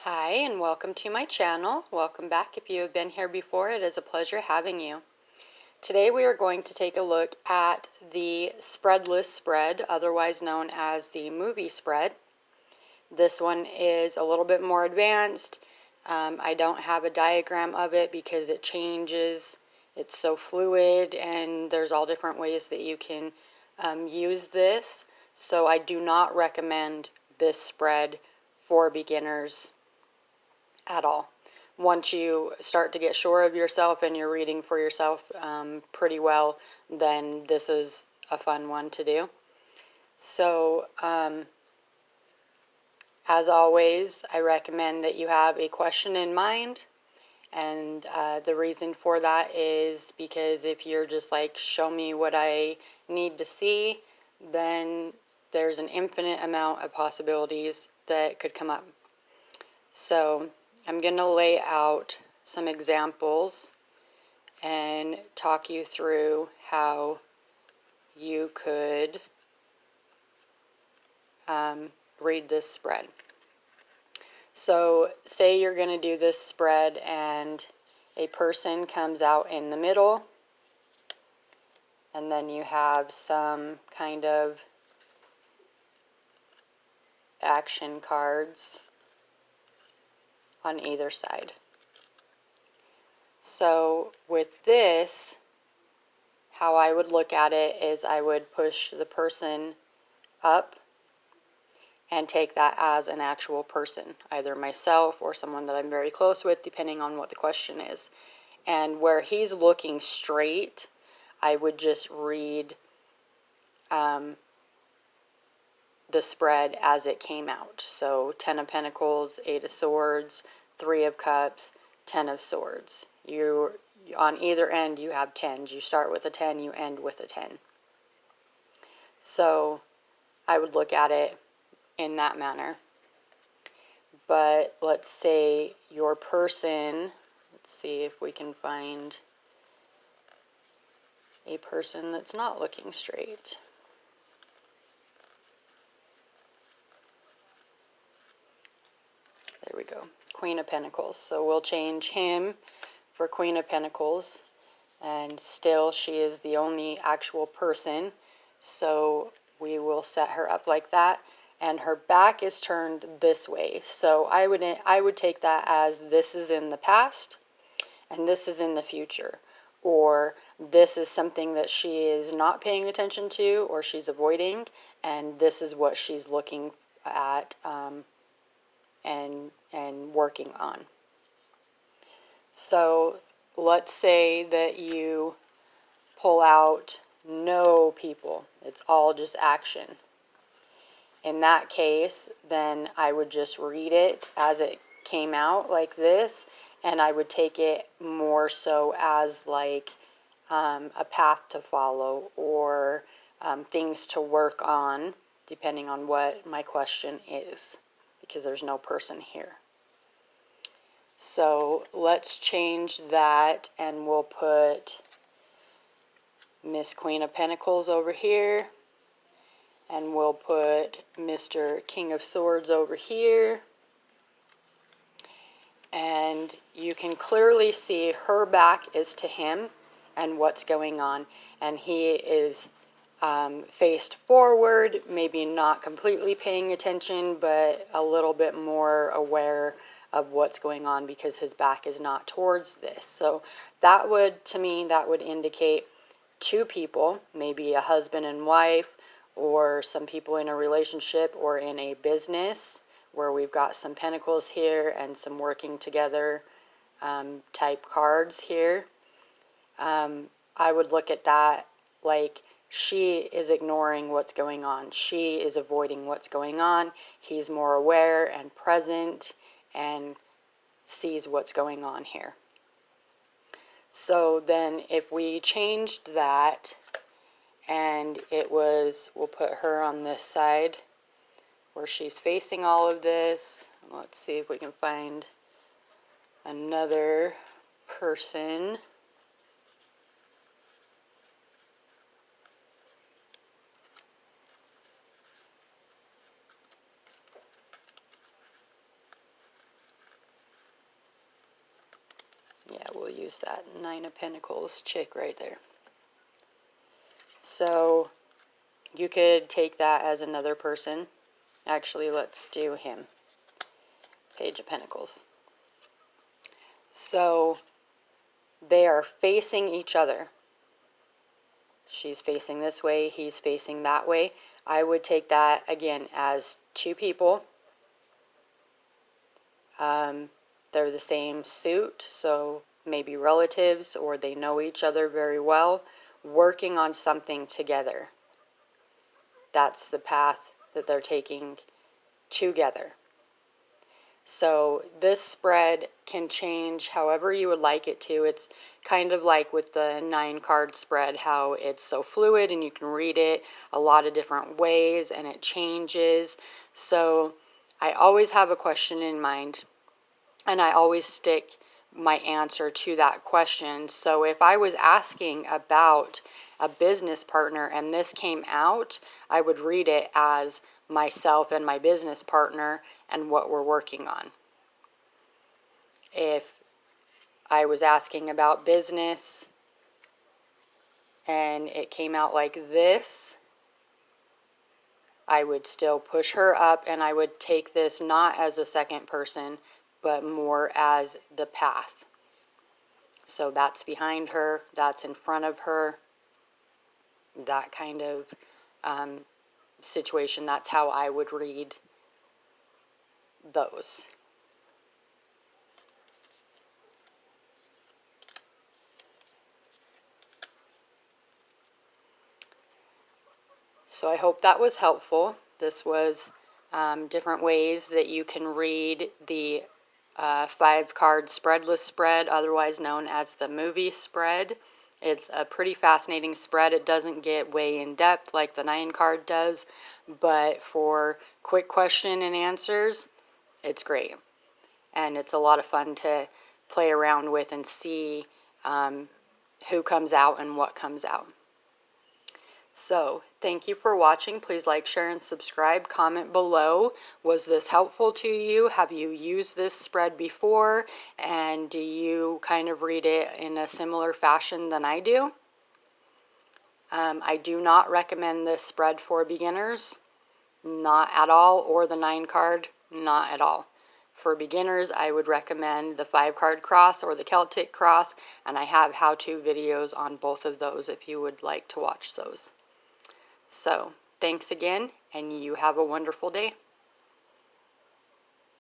Hi and welcome to my channel. Welcome back. If you have been here before, it is a pleasure having you. Today we are going to take a look at the spreadless spread, otherwise known as the movie spread. This one is a little bit more advanced. I don't have a diagram of it because it changes. It's so fluid and there's all different ways that you can use this. So I do not recommend this spread for beginners at all. Once you start to get sure of yourself and you're reading for yourself pretty well, then this is a fun one to do. So, as always, I recommend that you have a question in mind. And the reason for that is because if you're just like, show me what I need to see, then there's an infinite amount of possibilities that could come up. So I'm going to lay out some examples and talk you through how you could read this spread. So say you're going to do this spread and a person comes out in the middle, and then you have some kind of action cards on either side. So with this, how I would look at it is I would push the person up and take that as an actual person, either myself or someone that I'm very close with, depending on what the question is. And where he's looking straight, I would just read the spread as it came out. So 10 of Pentacles, 8 of Swords, 3 of Cups, 10 of Swords. On either end you have 10s. You start with a 10, you end with a 10. So I would look at it in that manner. But let's say your person, let's see if we can find a person that's not looking straight. There we go. Queen of Pentacles. So we'll change him for Queen of Pentacles. And still she is the only actual person. So we will set her up like that. And her back is turned this way. So I would take that as this is in the past and this is in the future. Or this is something that she is not paying attention to or she's avoiding, and this is what she's looking at and working on. So let's say that you pull out no people. It's all just action. In that case, then I would just read it as it came out like this, and I would take it more so as like a path to follow or things to work on, depending on what my question is, because there's no person here. So let's change that, and we'll put Miss Queen of Pentacles over here. And we'll put Mr. King of Swords over here. And you can clearly see her back is to him and what's going on. And he is faced forward, maybe not completely paying attention, but a little bit more aware of what's going on because his back is not towards this. So that would, to me, that would indicate two people, maybe a husband and wife, or some people in a relationship or in a business where we've got some pentacles here and some working together type cards here. I would look at that like she is ignoring what's going on. She is avoiding what's going on. He's more aware and present and sees what's going on here. So then if we changed that, and it was, we'll put her on this side where she's facing all of this. Let's see if we can find another person. Yeah, we'll use that Nine of Pentacles chick right there. So you could take that as another person. Actually, let's do him. Page of Pentacles. So they are facing each other. She's facing this way, he's facing that way. I would take that, again, as two people. They're the same suit, so maybe relatives, or they know each other very well, working on something together. That's the path that they're taking together. So this spread can change however you would like it to. It's kind of like with the 9-card spread, how it's so fluid and you can read it a lot of different ways and it changes. So I always have a question in mind and I always stick my answer to that question. So if I was asking about a business partner and this came out, I would read it as myself and my business partner and what we're working on. If I was asking about business and it came out like this, I would still push her up and I would take this not as a second person, but more as the path. So that's behind her, that's in front of her, that kind of situation. That's how I would read those. So I hope that was helpful. This was different ways that you can read the 5-card spreadless spread, otherwise known as the movie spread. It's a pretty fascinating spread. It doesn't get way in depth like the 9-card does, but for quick question and answers, it's great. And it's a lot of fun to play around with and see who comes out and what comes out. So, thank you for watching. Please like, share, and subscribe. Comment below. Was this helpful to you? Have you used this spread before? And do you kind of read it in a similar fashion than I do? I do not recommend this spread for beginners. Not at all. Or the 9-card. Not at all. For beginners, I would recommend the 5-card cross or the Celtic cross. And I have how-to videos on both of those if you would like to watch those. So, thanks again, and you have a wonderful day.